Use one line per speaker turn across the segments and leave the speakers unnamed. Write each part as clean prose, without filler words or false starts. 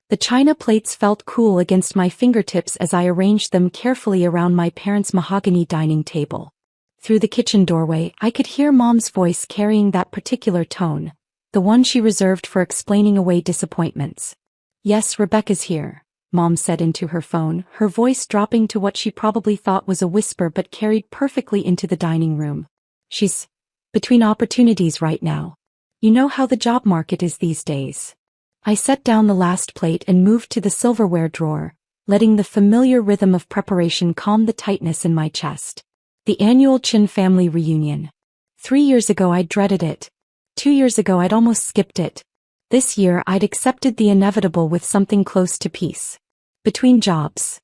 The china plates felt cool against my fingertips as I arranged them carefully around my parents' mahogany dining table. Through the kitchen doorway, I could hear Mom's voice carrying that particular tone, the one she reserved for explaining away disappointments. "Yes, Rebecca's here," Mom said into her phone, her voice dropping to what she probably thought was a whisper but carried perfectly into the dining room. "She's between opportunities right now. You know how the job market is these days." I set down the last plate and moved to the silverware drawer, letting the familiar rhythm of preparation calm the tightness in my chest. The annual Chen family reunion. 3 years ago I'd dreaded it. 2 years ago I'd almost skipped it. This year I'd accepted the inevitable with something close to peace. "Between jobs."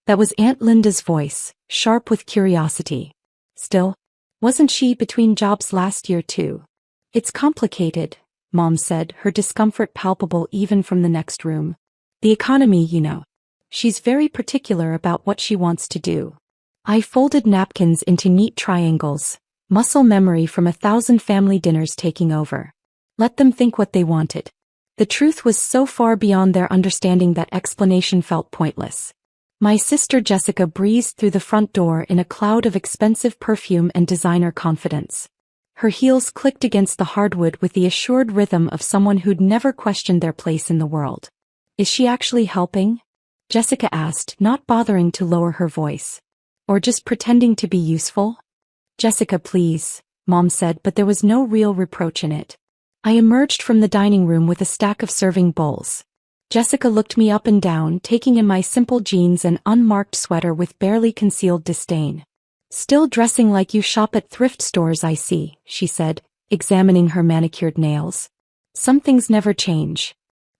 That was Aunt Linda's voice, sharp with curiosity. Still, wasn't she between jobs last year too? "It's complicated," Mom said, her discomfort palpable even from the next room. "The economy, you know. She's very particular about what she wants to do." I folded napkins into neat triangles, muscle memory from 1,000 family dinners taking over. Let them think what they wanted. The truth was so far beyond their understanding that explanation felt pointless. My sister Jessica breezed through the front door in a cloud of expensive perfume and designer confidence. Her heels clicked against the hardwood with the assured rhythm of someone who'd never questioned their place in the world. "Is she actually helping?" Jessica asked, not bothering to lower her voice. "Or just pretending to be useful?" "Jessica, please," Mom said, but there was no real reproach in it. I emerged from the dining room with a stack of serving bowls. Jessica looked me up and down, taking in my simple jeans and unmarked sweater with barely concealed disdain. "Still dressing like you shop at thrift stores, I see," she said, examining her manicured nails. "Some things never change."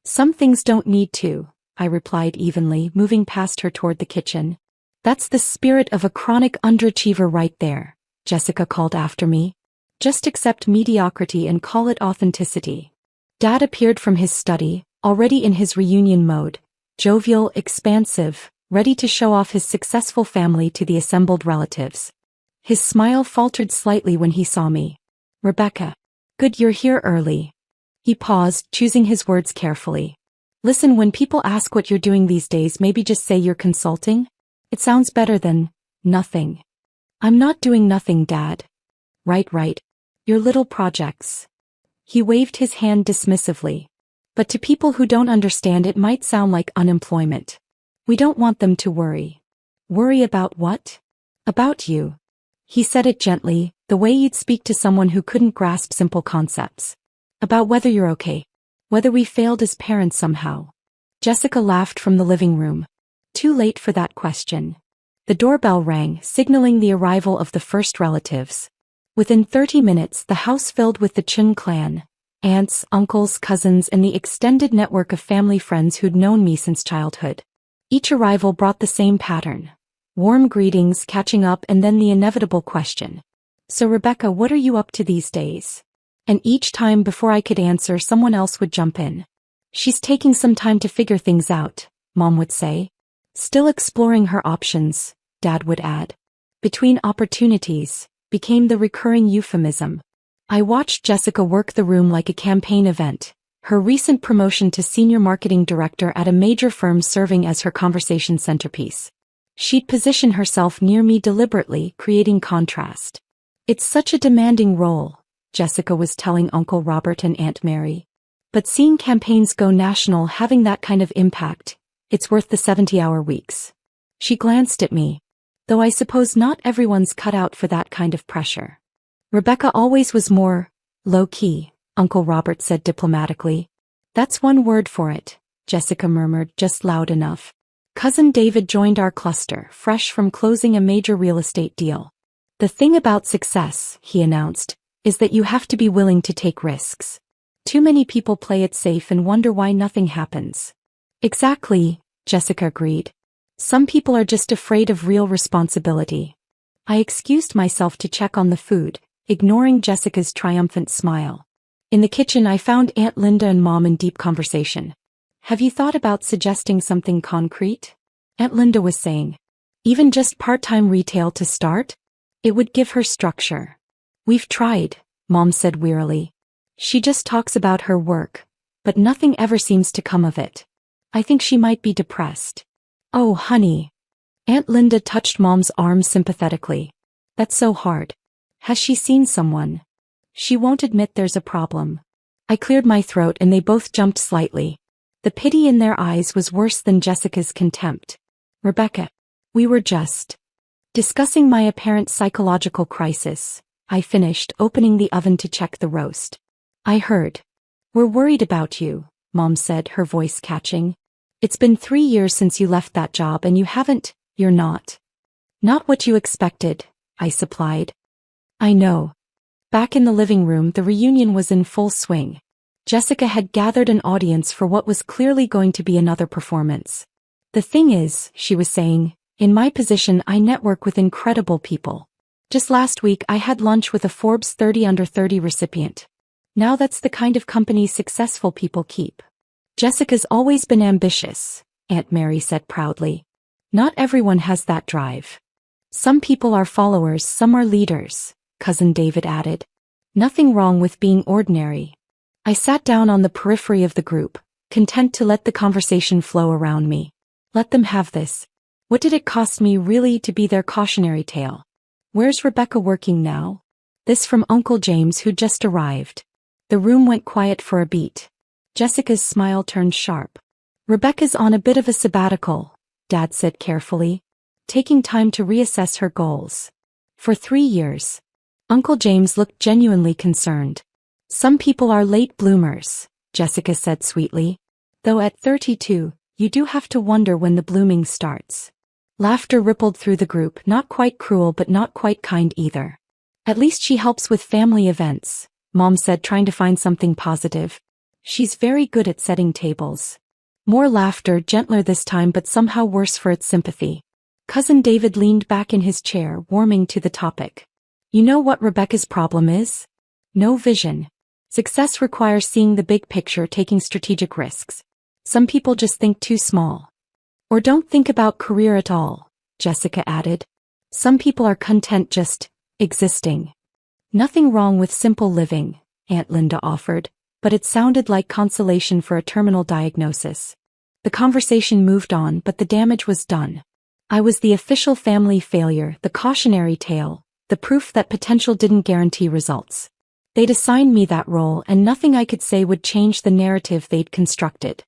"Some things don't need to," I replied evenly, moving past her toward the kitchen. "That's the spirit of a chronic underachiever right there," Jessica called after me. "Just accept mediocrity and call it authenticity." Dad appeared from his study, already in his reunion mode, jovial, expansive, ready to show off his successful family to the assembled relatives. His smile faltered slightly when he saw me. "Rebecca. Good you're here early." He paused, choosing his words carefully. "Listen, when people ask what you're doing these days, maybe just say you're consulting. It sounds better than nothing." "I'm not doing nothing, Dad." Right. Your little projects." He waved his hand dismissively. "But to people who don't understand, it might sound like unemployment. We don't want them to worry." "Worry about what?" "About you." He said it gently, the way you'd speak to someone who couldn't grasp simple concepts. "About whether you're okay. Whether we failed as parents somehow." Jessica laughed from the living room. Too late for that question. The doorbell rang, signaling the arrival of the first relatives. Within 30 minutes, the house filled with the Chen clan, aunts, uncles, cousins, and the extended network of family friends who'd known me since childhood. Each arrival brought the same pattern. Warm greetings, catching up, and then the inevitable question. "So Rebecca, what are you up to these days?" And each time before I could answer, someone else would jump in. "She's taking some time to figure things out," Mom would say. "Still exploring her options," Dad would add. "Between opportunities" became the recurring euphemism. I watched Jessica work the room like a campaign event, her recent promotion to senior marketing director at a major firm serving as her conversation centerpiece. She'd position herself near me deliberately, creating contrast. "It's such a demanding role," Jessica was telling Uncle Robert and Aunt Mary. "But seeing campaigns go national, having that kind of impact, it's worth the 70-hour weeks." She glanced at me. "Though I suppose not everyone's cut out for that kind of pressure." "Rebecca always was more low-key," Uncle Robert said diplomatically. "That's one word for it," Jessica murmured, just loud enough. "Cousin David joined our cluster, fresh from closing a major real estate deal. The thing about success," he announced, "is that you have to be willing to take risks. Too many people play it safe and wonder why nothing happens." "Exactly," Jessica agreed. "Some people are just afraid of real responsibility." I excused myself to check on the food, ignoring Jessica's triumphant smile. In the kitchen, I found Aunt Linda and Mom in deep conversation. "Have you thought about suggesting something concrete?" Aunt Linda was saying. "Even just part-time retail to start? It would give her structure." "We've tried," Mom said wearily. "She just talks about her work, but nothing ever seems to come of it." I think she might be depressed. Oh, honey. Aunt Linda touched Mom's arm sympathetically. That's so hard. Has she seen someone? She won't admit there's a problem. I cleared my throat and they both jumped slightly. The pity in their eyes was worse than Jessica's contempt. Rebecca. We were just discussing my apparent psychological crisis. I finished, opening the oven to check the roast. I heard. We're worried about you, Mom said, her voice catching. It's been 3 years since you left that job and you're not. Not what you expected, I supplied. I know. Back in the living room, the reunion was in full swing. Jessica had gathered an audience for what was clearly going to be another performance. The thing is, she was saying, in my position I network with incredible people. Just last week I had lunch with a Forbes 30 Under 30 recipient. Now that's the kind of company successful people keep. Jessica's always been ambitious, Aunt Mary said proudly. Not everyone has that drive. Some people are followers, some are leaders, Cousin David added. Nothing wrong with being ordinary. I sat down on the periphery of the group, content to let the conversation flow around me. Let them have this. What did it cost me really to be their cautionary tale? Where's Rebecca working now? This from Uncle James, who'd just arrived. The room went quiet for a beat. Jessica's smile turned sharp. Rebecca's on a bit of a sabbatical, Dad said carefully, taking time to reassess her goals. For 3 years. Uncle James looked genuinely concerned. Some people are late bloomers, Jessica said sweetly. Though at 32, you do have to wonder when the blooming starts. Laughter rippled through the group, not quite cruel but not quite kind either. At least she helps with family events, Mom said, trying to find something positive. She's very good at setting tables. More laughter, gentler this time but somehow worse for its sympathy. Cousin David leaned back in his chair, warming to the topic. You know what Rebecca's problem is? No vision. Success requires seeing the big picture, taking strategic risks. Some people just think too small. Or don't think about career at all, Jessica added. Some people are content just existing. Nothing wrong with simple living, Aunt Linda offered, but it sounded like consolation for a terminal diagnosis. The conversation moved on, but the damage was done. I was the official family failure, the cautionary tale, the proof that potential didn't guarantee results. They'd assigned me that role and nothing I could say would change the narrative they'd constructed.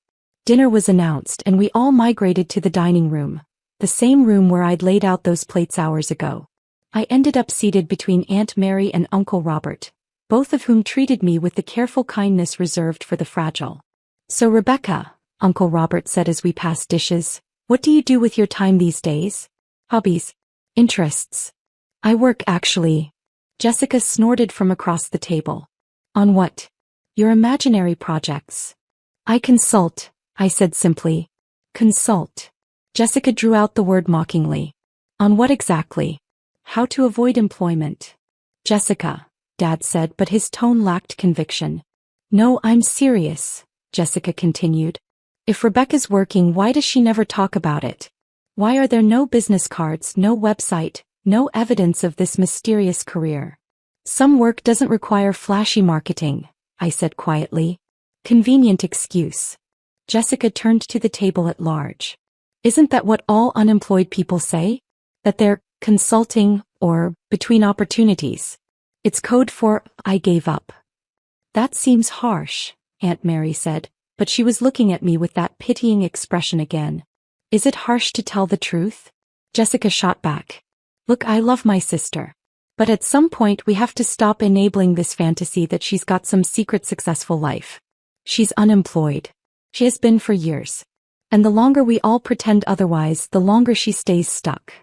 Dinner was announced and we all migrated to the dining room, the same room where I'd laid out those plates hours ago. I ended up seated between Aunt Mary and Uncle Robert, both of whom treated me with the careful kindness reserved for the fragile. So Rebecca, Uncle Robert said as we passed dishes, what do you do with your time these days? Hobbies? Interests? I work actually. Jessica snorted from across the table. On what? Your imaginary projects. I consult, I said simply. Consult. Jessica drew out the word mockingly. On what exactly? How to avoid employment. Jessica, Dad said, but his tone lacked conviction. No, I'm serious, Jessica continued. If Rebecca's working, why does she never talk about it? Why are there no business cards, no website, no evidence of this mysterious career? Some work doesn't require flashy marketing, I said quietly. Convenient excuse. Jessica turned to the table at large. Isn't that what all unemployed people say? That they're consulting or between opportunities? It's code for I gave up. That seems harsh, Aunt Mary said, but she was looking at me with that pitying expression again. Is it harsh to tell the truth? Jessica shot back. Look, I love my sister. But at some point we have to stop enabling this fantasy that she's got some secret successful life. She's unemployed. She has been for years. And the longer we all pretend otherwise, the longer she stays stuck.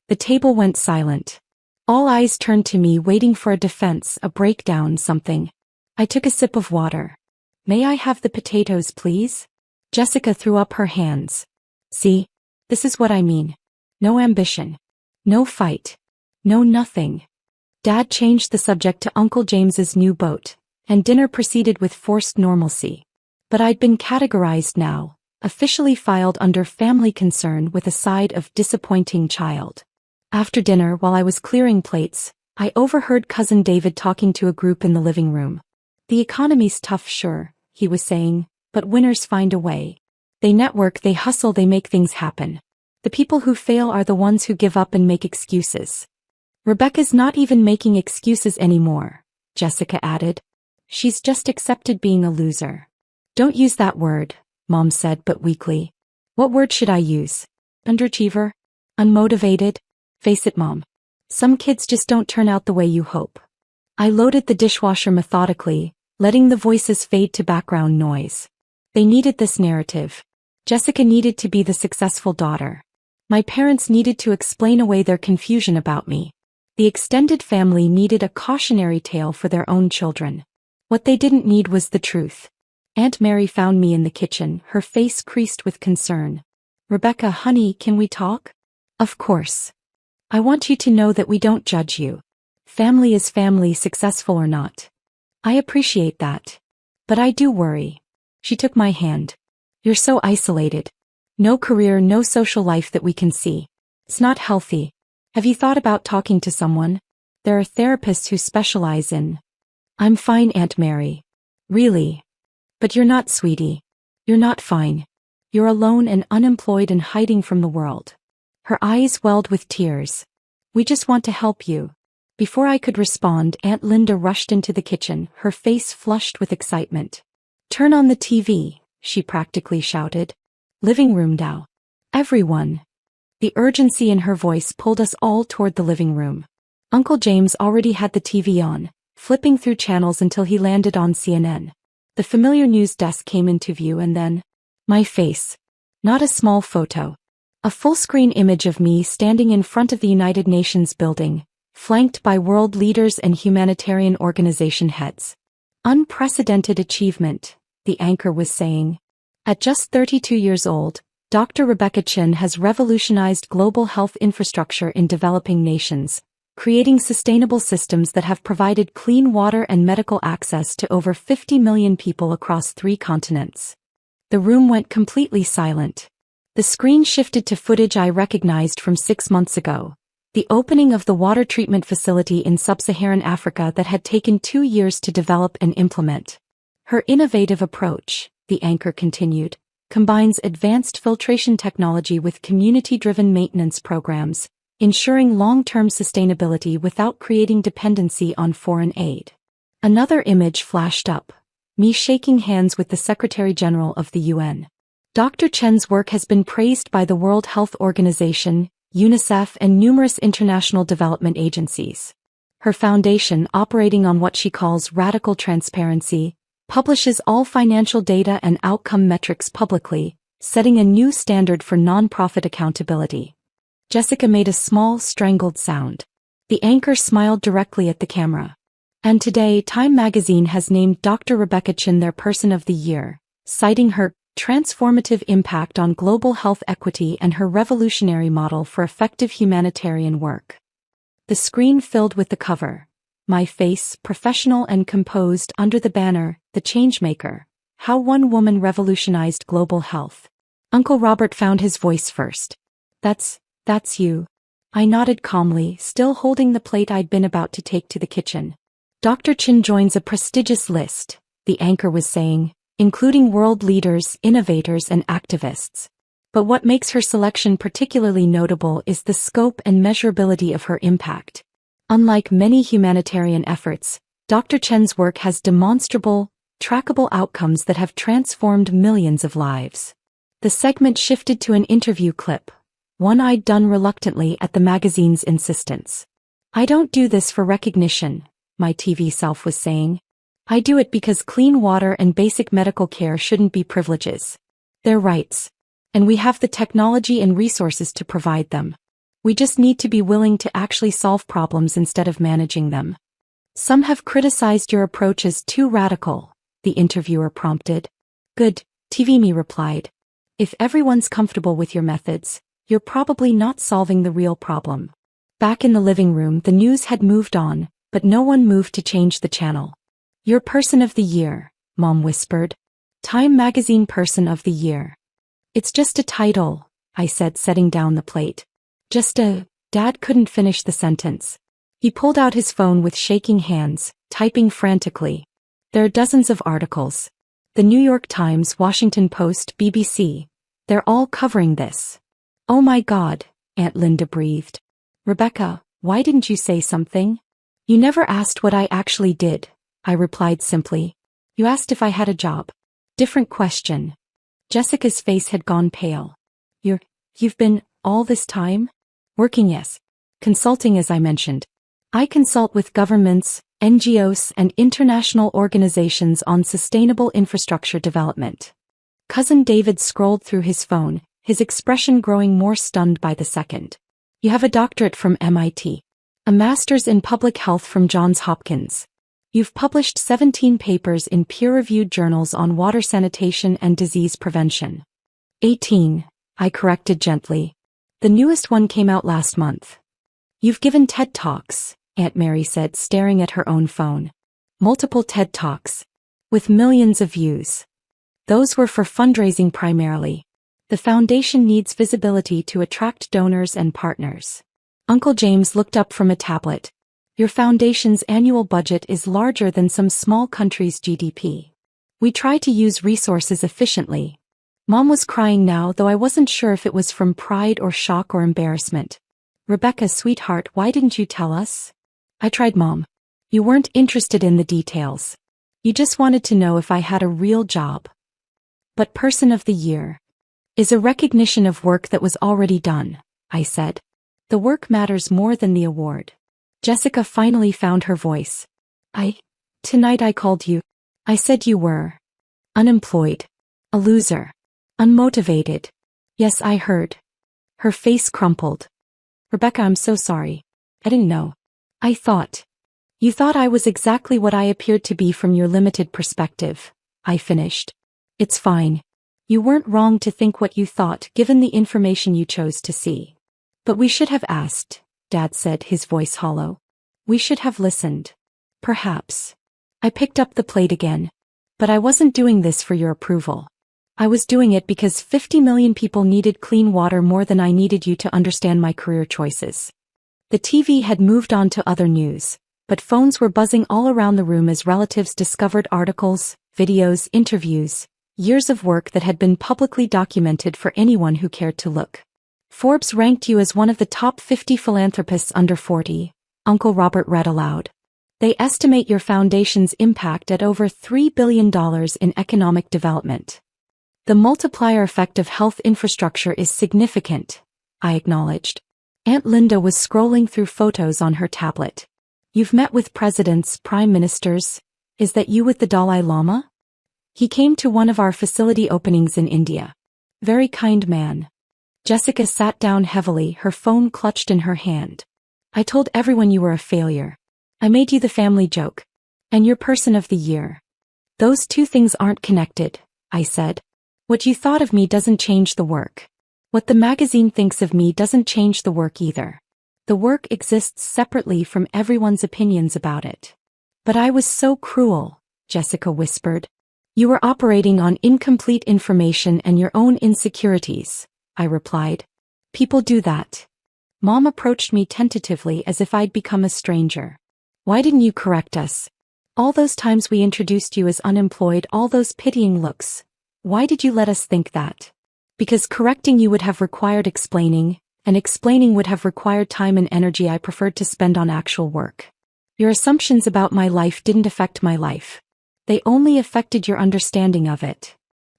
The table went silent. All eyes turned to me, waiting for a defense, a breakdown, something. I took a sip of water. May I have the potatoes, please? Jessica threw up her hands. See? This is what I mean. No ambition. No fight. No nothing. Dad changed the subject to Uncle James's new boat, and dinner proceeded with forced normalcy. But I'd been categorized now, officially filed under family concern with a side of disappointing child. After dinner, while I was clearing plates, I overheard Cousin David talking to a group in the living room. The economy's tough, sure, he was saying, but winners find a way. They network, they hustle, they make things happen. The people who fail are the ones who give up and make excuses. Rebecca's not even making excuses anymore, Jessica added. She's just accepted being a loser. Don't use that word, Mom said but weakly. What word should I use? Underachiever? Unmotivated? Face it, Mom. Some kids just don't turn out the way you hope. I loaded the dishwasher methodically, letting the voices fade to background noise. They needed this narrative. Jessica needed to be the successful daughter. My parents needed to explain away their confusion about me. The extended family needed a cautionary tale for their own children. What they didn't need was the truth. Aunt Mary found me in the kitchen, her face creased with concern. Rebecca, honey, can we talk? Of course. I want you to know that we don't judge you. Family is family, successful or not. I appreciate that. But I do worry. She took my hand. You're so isolated. No career, no social life that we can see. It's not healthy. Have you thought about talking to someone? There are therapists who specialize in... I'm fine, Aunt Mary. Really? But you're not, sweetie. You're not fine. You're alone and unemployed and hiding from the world. Her eyes welled with tears. We just want to help you. Before I could respond, Aunt Linda rushed into the kitchen, her face flushed with excitement. Turn on the TV, she practically shouted. Living room now. Everyone. The urgency in her voice pulled us all toward the living room. Uncle James already had the TV on, flipping through channels until he landed on CNN. The familiar news desk came into view and then... my face. Not a small photo. A full-screen image of me standing in front of the United Nations building, flanked by world leaders and humanitarian organization heads. Unprecedented achievement, the anchor was saying. At just 32 years old, Dr. Rebecca Chen has revolutionized global health infrastructure in developing nations, creating sustainable systems that have provided clean water and medical access to over 50 million people across 3 continents. The room went completely silent. The screen shifted to footage I recognized from 6 months ago. The opening of the water treatment facility in sub-Saharan Africa that had taken 2 years to develop and implement. Her innovative approach, the anchor continued, combines advanced filtration technology with community-driven maintenance programs, ensuring long-term sustainability without creating dependency on foreign aid. Another image flashed up, me shaking hands with the Secretary General of the UN. Dr. Chen's work has been praised by the World Health Organization, UNICEF, and numerous international development agencies. Her foundation, operating on what she calls radical transparency, publishes all financial data and outcome metrics publicly, setting a new standard for nonprofit accountability. Jessica made a small, strangled sound. The anchor smiled directly at the camera. And today, Time magazine has named Dr. Rebecca Chen their Person of the Year, citing her transformative impact on global health equity and her revolutionary model for effective humanitarian work. The screen filled with the cover. My face, professional and composed, under the banner, The Changemaker, How One Woman Revolutionized Global Health. Uncle Robert found his voice first. That's you. I nodded calmly, still holding the plate I'd been about to take to the kitchen. Dr. Chen joins a prestigious list, the anchor was saying, including world leaders, innovators, and activists. But what makes her selection particularly notable is the scope and measurability of her impact. Unlike many humanitarian efforts, Dr. Chen's work has demonstrable, trackable outcomes that have transformed millions of lives. The segment shifted to an interview clip, one I'd done reluctantly at the magazine's insistence. I don't do this for recognition, my TV self was saying. I do it because clean water and basic medical care shouldn't be privileges. They're rights. And we have the technology and resources to provide them. We just need to be willing to actually solve problems instead of managing them. Some have criticized your approach as too radical, the interviewer prompted. Good, TV me replied. If everyone's comfortable with your methods, you're probably not solving the real problem. Back in the living room, the news had moved on, but no one moved to change the channel. Your Person of the Year, Mom whispered. Time magazine Person of the Year. It's just a title, I said, setting down the plate. Dad couldn't finish the sentence. He pulled out his phone with shaking hands, typing frantically. There are dozens of articles. The New York Times, Washington Post, BBC, They're all covering this. Oh my God, Aunt Linda breathed. Rebecca, why didn't you say something? You never asked what I actually did, I replied simply. You asked if I had a job. Different question. Jessica's face had gone pale. You've been, all this time? Working, yes. Consulting, as I mentioned. I consult with governments, NGOs, and international organizations on sustainable infrastructure development. Cousin David scrolled through his phone, his expression growing more stunned by the second. You have a doctorate from MIT. A master's in public health from Johns Hopkins. You've published 17 papers in peer-reviewed journals on water sanitation and disease prevention. 18, I corrected gently. The newest one came out last month. You've given TED Talks, Aunt Mary said, staring at her own phone. Multiple TED Talks. With millions of views. Those were for fundraising primarily. The foundation needs visibility to attract donors and partners. Uncle James looked up from a tablet. Your foundation's annual budget is larger than some small countries' GDP. We try to use resources efficiently. Mom was crying now, though I wasn't sure if it was from pride or shock or embarrassment. Rebecca, sweetheart, why didn't you tell us? I tried, Mom. You weren't interested in the details. You just wanted to know if I had a real job. But Person of the Year is a recognition of work that was already done, I said. The work matters more than the award. Jessica finally found her voice. Tonight I called you. I said you were unemployed, a loser, unmotivated. Yes, I heard. Her face crumpled. Rebecca, I'm so sorry. I didn't know. You thought I was exactly what I appeared to be from your limited perspective, I finished. It's fine. You weren't wrong to think what you thought given the information you chose to see. But we should have asked, Dad said, his voice hollow. We should have listened. Perhaps. I picked up the plate again. But I wasn't doing this for your approval. I was doing it because 50 million people needed clean water more than I needed you to understand my career choices. The TV had moved on to other news, but phones were buzzing all around the room as relatives discovered articles, videos, interviews, years of work that had been publicly documented for anyone who cared to look. Forbes ranked you as one of the top 50 philanthropists under 40, Uncle Robert read aloud. They estimate your foundation's impact at over $3 billion in economic development. The multiplier effect of health infrastructure is significant, I acknowledged. Aunt Linda was scrolling through photos on her tablet. You've met with presidents, prime ministers. Is that you with the Dalai Lama? He came to one of our facility openings in India. Very kind man. Jessica sat down heavily, her phone clutched in her hand. I told everyone you were a failure. I made you the family joke. And you're Person of the Year. Those two things aren't connected, I said. What you thought of me doesn't change the work. What the magazine thinks of me doesn't change the work either. The work exists separately from everyone's opinions about it. But I was so cruel, Jessica whispered. You were operating on incomplete information and your own insecurities, I replied. People do that. Mom approached me tentatively as if I'd become a stranger. Why didn't you correct us? All those times we introduced you as unemployed, all those pitying looks. Why did you let us think that? Because correcting you would have required explaining, and explaining would have required time and energy I preferred to spend on actual work. Your assumptions about my life didn't affect my life. They only affected your understanding of it.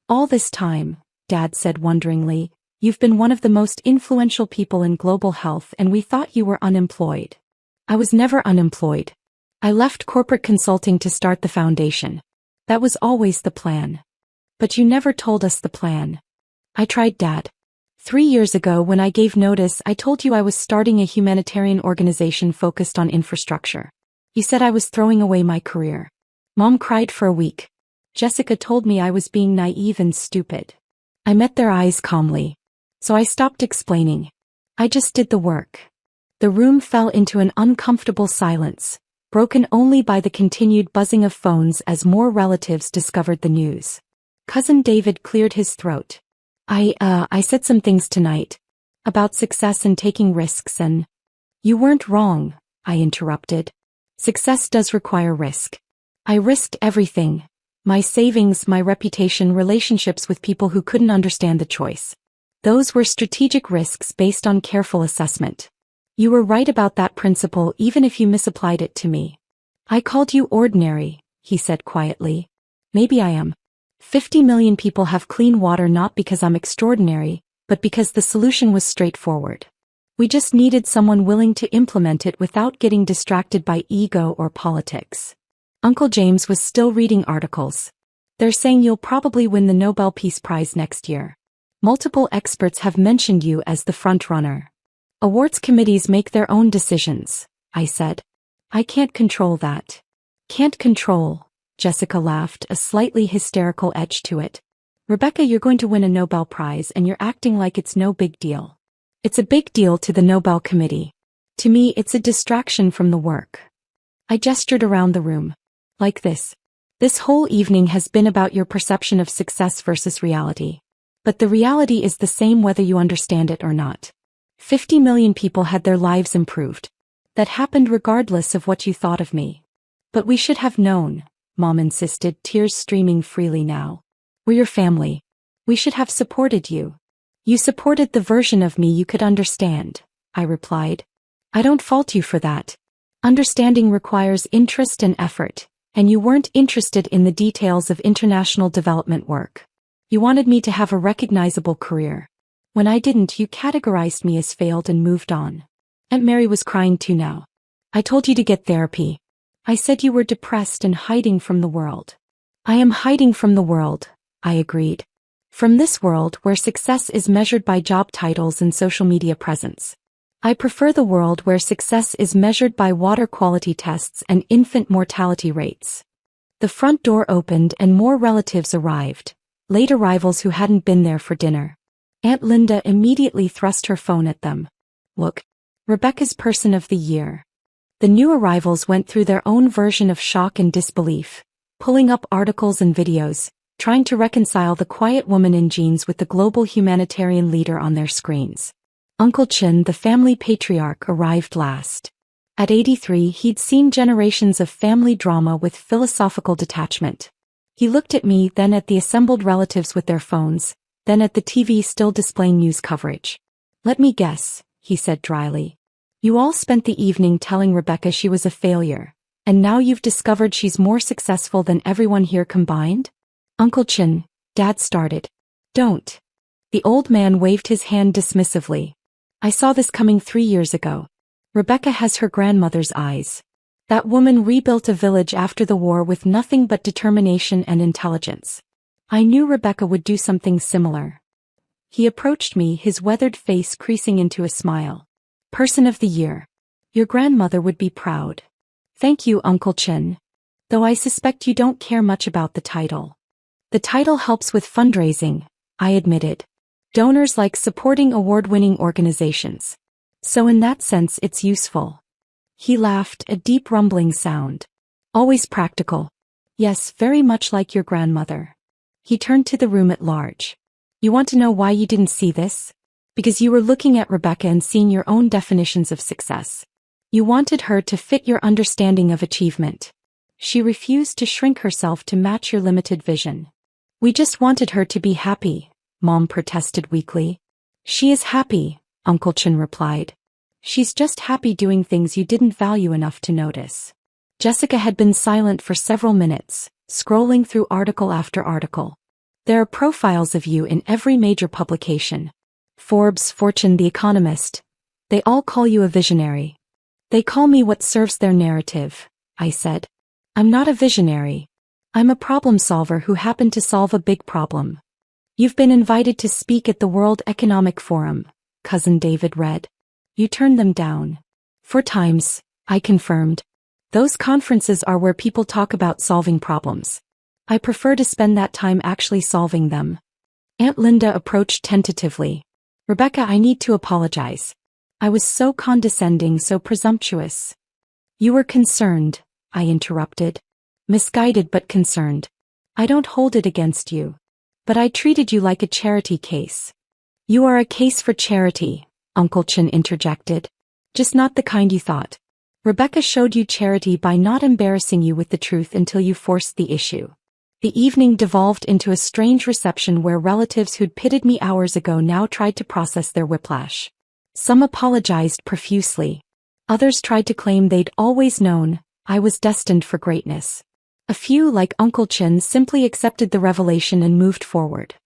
All this time, Dad said wonderingly, you've been one of the most influential people in global health and we thought you were unemployed. I was never unemployed. I left corporate consulting to start the foundation. That was always the plan. But you never told us the plan. I tried, Dad. 3 years ago when I gave notice I told you I was starting a humanitarian organization focused on infrastructure. You said I was throwing away my career. Mom cried for a week. Jessica told me I was being naive and stupid. I met their eyes calmly. So I stopped explaining. I just did the work. The room fell into an uncomfortable silence, broken only by the continued buzzing of phones as more relatives discovered the news. Cousin David cleared his throat. I said some things tonight. About success and taking risks and... You weren't wrong, I interrupted. Success does require risk. I risked everything. My savings, my reputation, relationships with people who couldn't understand the choice. Those were strategic risks based on careful assessment. You were right about that principle even if you misapplied it to me. I called you ordinary, he said quietly. Maybe I am. 50 million people have clean water not because I'm extraordinary, but because the solution was straightforward. We just needed someone willing to implement it without getting distracted by ego or politics. Uncle James was still reading articles. They're saying you'll probably win the Nobel Peace Prize next year. Multiple experts have mentioned you as the front runner. Awards committees make their own decisions, I said. I can't control that. Can't control, Jessica laughed, a slightly hysterical edge to it. Rebecca, you're going to win a Nobel Prize and you're acting like it's no big deal. It's a big deal to the Nobel Committee. To me, it's a distraction from the work. I gestured around the room. Like this. This whole evening has been about your perception of success versus reality. But the reality is the same whether you understand it or not. 50 million people had their lives improved. That happened regardless of what you thought of me. But we should have known, Mom insisted, tears streaming freely now. We're your family. We should have supported you. You supported the version of me you could understand, I replied. I don't fault you for that. Understanding requires interest and effort. And you weren't interested in the details of international development work. You wanted me to have a recognizable career. When I didn't, you categorized me as failed and moved on. Aunt Mary was crying too now. I told you to get therapy. I said you were depressed and hiding from the world. I am hiding from the world, I agreed. From this world where success is measured by job titles and social media presence. I prefer the world where success is measured by water quality tests and infant mortality rates. The front door opened and more relatives arrived, late arrivals who hadn't been there for dinner. Aunt Linda immediately thrust her phone at them. Look, Rebecca's Person of the Year. The new arrivals went through their own version of shock and disbelief, pulling up articles and videos, trying to reconcile the quiet woman in jeans with the global humanitarian leader on their screens. Uncle Chen, the family patriarch, arrived last. At 83, he'd seen generations of family drama with philosophical detachment. He looked at me, then at the assembled relatives with their phones, then at the TV still displaying news coverage. Let me guess, he said dryly. You all spent the evening telling Rebecca she was a failure, and now you've discovered she's more successful than everyone here combined? Uncle Chen, Dad started. Don't. The old man waved his hand dismissively. I saw this coming 3 years ago. Rebecca has her grandmother's eyes. That woman rebuilt a village after the war with nothing but determination and intelligence. I knew Rebecca would do something similar. He approached me, his weathered face creasing into a smile. Person of the Year. Your grandmother would be proud. Thank you, Uncle Chen. Though I suspect you don't care much about the title. The title helps with fundraising, I admitted. Donors like supporting award-winning organizations. So in that sense it's useful. He laughed, a deep rumbling sound. Always practical. Yes, very much like your grandmother. He turned to the room at large. You want to know why you didn't see this? Because you were looking at Rebecca and seeing your own definitions of success. You wanted her to fit your understanding of achievement. She refused to shrink herself to match your limited vision. We just wanted her to be happy. Mom protested weakly. She is happy, Uncle Chen replied. She's just happy doing things you didn't value enough to notice. Jessica had been silent for several minutes, scrolling through article after article. There are profiles of you in every major publication. Forbes, Fortune, The Economist. They all call you a visionary. They call me what serves their narrative, I said. I'm not a visionary. I'm a problem solver who happened to solve a big problem. You've been invited to speak at the World Economic Forum, Cousin David read. You turned them down. 4 times, I confirmed. Those conferences are where people talk about solving problems. I prefer to spend that time actually solving them. Aunt Linda approached tentatively. Rebecca, I need to apologize. I was so condescending, so presumptuous. You were concerned, I interrupted. Misguided but concerned. I don't hold it against you. But I treated you like a charity case. You are a case for charity, Uncle Chen interjected. Just not the kind you thought. Rebecca showed you charity by not embarrassing you with the truth until you forced the issue. The evening devolved into a strange reception where relatives who'd pitted me hours ago now tried to process their whiplash. Some apologized profusely. Others tried to claim they'd always known I was destined for greatness. A few, like Uncle Chen, simply accepted the revelation and moved forward.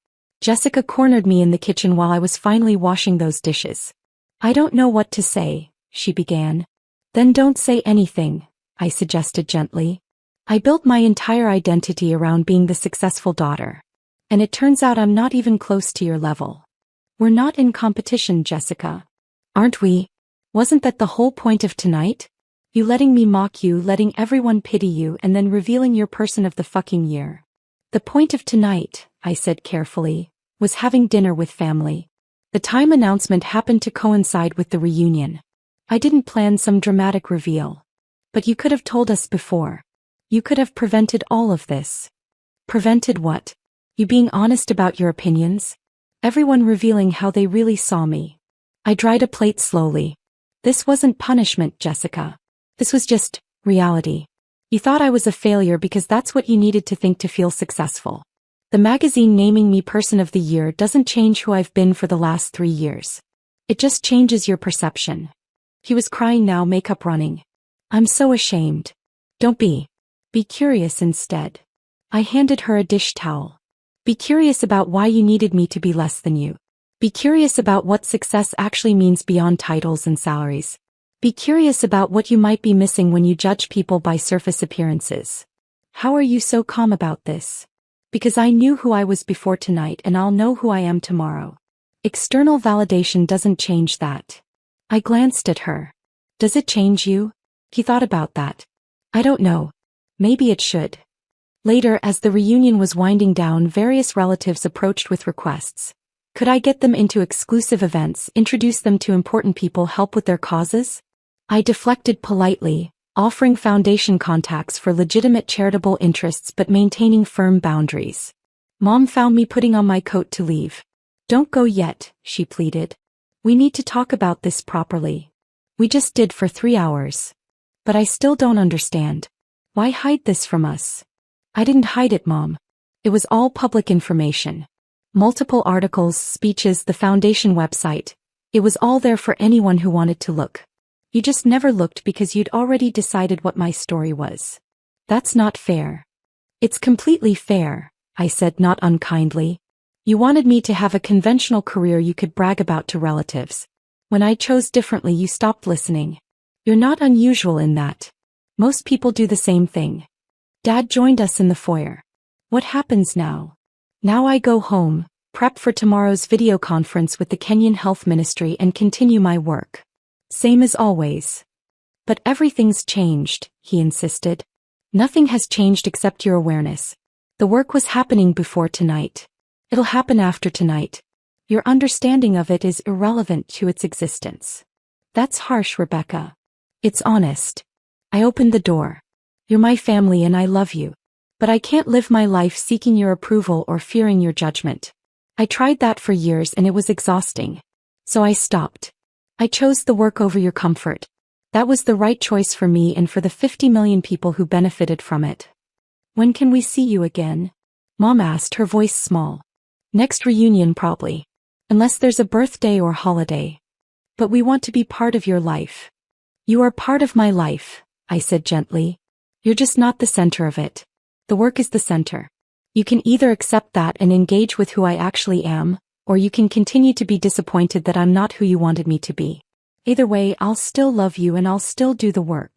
Jessica cornered me in the kitchen while I was finally washing those dishes. "I don't know what to say," she began. "Then don't say anything," I suggested gently. "I built my entire identity around being the successful daughter. And it turns out I'm not even close to your level. We're not in competition, Jessica. Aren't we? Wasn't that the whole point of tonight? You letting me mock you, letting everyone pity you, and then revealing your person of the fucking year." "The point of tonight," I said carefully, "was having dinner with family. The time announcement happened to coincide with the reunion. I didn't plan some dramatic reveal. But you could have told us before. You could have prevented all of this." "Prevented what? You being honest about your opinions? Everyone revealing how they really saw me." I dried a plate slowly. "This wasn't punishment, Jessica. This was just reality. You thought I was a failure because that's what you needed to think to feel successful. The magazine naming me Person of the Year doesn't change who I've been for the last 3 years. It just changes your perception." He was crying now, makeup running. "I'm so ashamed." "Don't be. Be curious instead." I handed her a dish towel. "Be curious about why you needed me to be less than you. Be curious about what success actually means beyond titles and salaries. Be curious about what you might be missing when you judge people by surface appearances. How are you so calm about this?" "Because I knew who I was before tonight and I'll know who I am tomorrow. External validation doesn't change that." I glanced at her. "Does it change you?" He thought about that. "I don't know. Maybe it should." Later, as the reunion was winding down, various relatives approached with requests. Could I get them into exclusive events, introduce them to important people, help with their causes? I deflected politely, offering foundation contacts for legitimate charitable interests but maintaining firm boundaries. Mom found me putting on my coat to leave. "Don't go yet," she pleaded. "We need to talk about this properly. We just did for 3 hours. But I still don't understand. Why hide this from us?" "I didn't hide it, Mom. It was all public information. Multiple articles, speeches, the foundation website. It was all there for anyone who wanted to look. You just never looked because you'd already decided what my story was. That's not fair." "It's completely fair," I said, not unkindly. "You wanted me to have a conventional career you could brag about to relatives. When I chose differently, you stopped listening. You're not unusual in that. Most people do the same thing." Dad joined us in the foyer. "What happens now?" "Now I go home, prep for tomorrow's video conference with the Kenyan Health Ministry and continue my work. Same as always." "But everything's changed," he insisted. "Nothing has changed except your awareness. The work was happening before tonight. It'll happen after tonight. Your understanding of it is irrelevant to its existence." "That's harsh, Rebecca." "It's honest." I opened the door. "You're my family and I love you. But I can't live my life seeking your approval or fearing your judgment. I tried that for years and it was exhausting. So I stopped. I chose the work over your comfort. That was the right choice for me and for the 50 million people who benefited from it." "When can we see you again?" Mom asked, her voice small. "Next reunion probably. Unless there's a birthday or holiday. But we want to be part of your life." "You are part of my life," I said gently. "You're just not the center of it. The work is the center. You can either accept that and engage with who I actually am, or you can continue to be disappointed that I'm not who you wanted me to be. Either way, I'll still love you and I'll still do the work."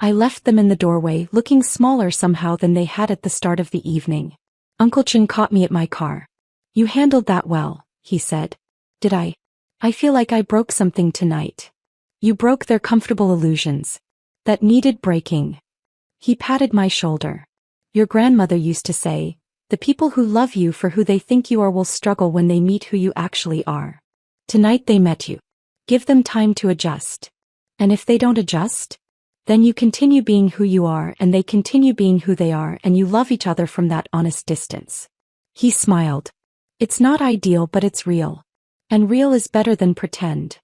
I left them in the doorway, looking smaller somehow than they had at the start of the evening. Uncle Chen caught me at my car. "You handled that well," he said. "Did I? I feel like I broke something tonight." "You broke their comfortable illusions. That needed breaking." He patted my shoulder. "Your grandmother used to say, the people who love you for who they think you are will struggle when they meet who you actually are. Tonight they met you. Give them time to adjust. And if they don't adjust, then you continue being who you are and they continue being who they are and you love each other from that honest distance." He smiled. "It's not ideal but it's real. And real is better than pretend."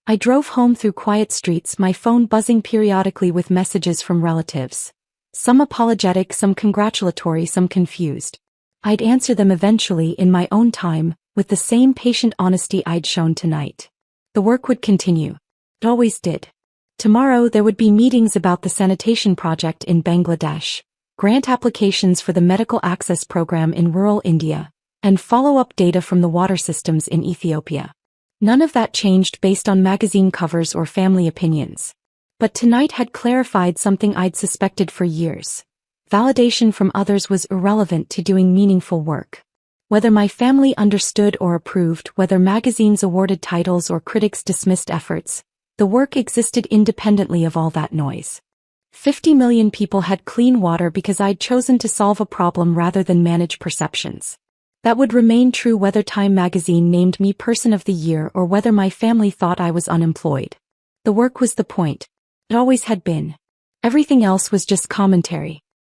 I drove home through quiet streets, my phone buzzing periodically with messages from relatives. Some apologetic, some congratulatory, some confused. I'd answer them eventually in my own time, with the same patient honesty I'd shown tonight. The work would continue. It always did. Tomorrow there would be meetings about the sanitation project in Bangladesh, grant applications for the medical access program in rural India, and follow-up data from the water systems in Ethiopia. None of that changed based on magazine covers or family opinions. But tonight had clarified something I'd suspected for years. Validation from others was irrelevant to doing meaningful work. Whether my family understood or approved, whether magazines awarded titles or critics dismissed efforts, the work existed independently of all that noise. 50 million people had clean water because I'd chosen to solve a problem rather than manage perceptions. That would remain true whether Time magazine named me Person of the Year or whether my family thought I was unemployed. The work was the point. It always had been. Everything else was just commentary.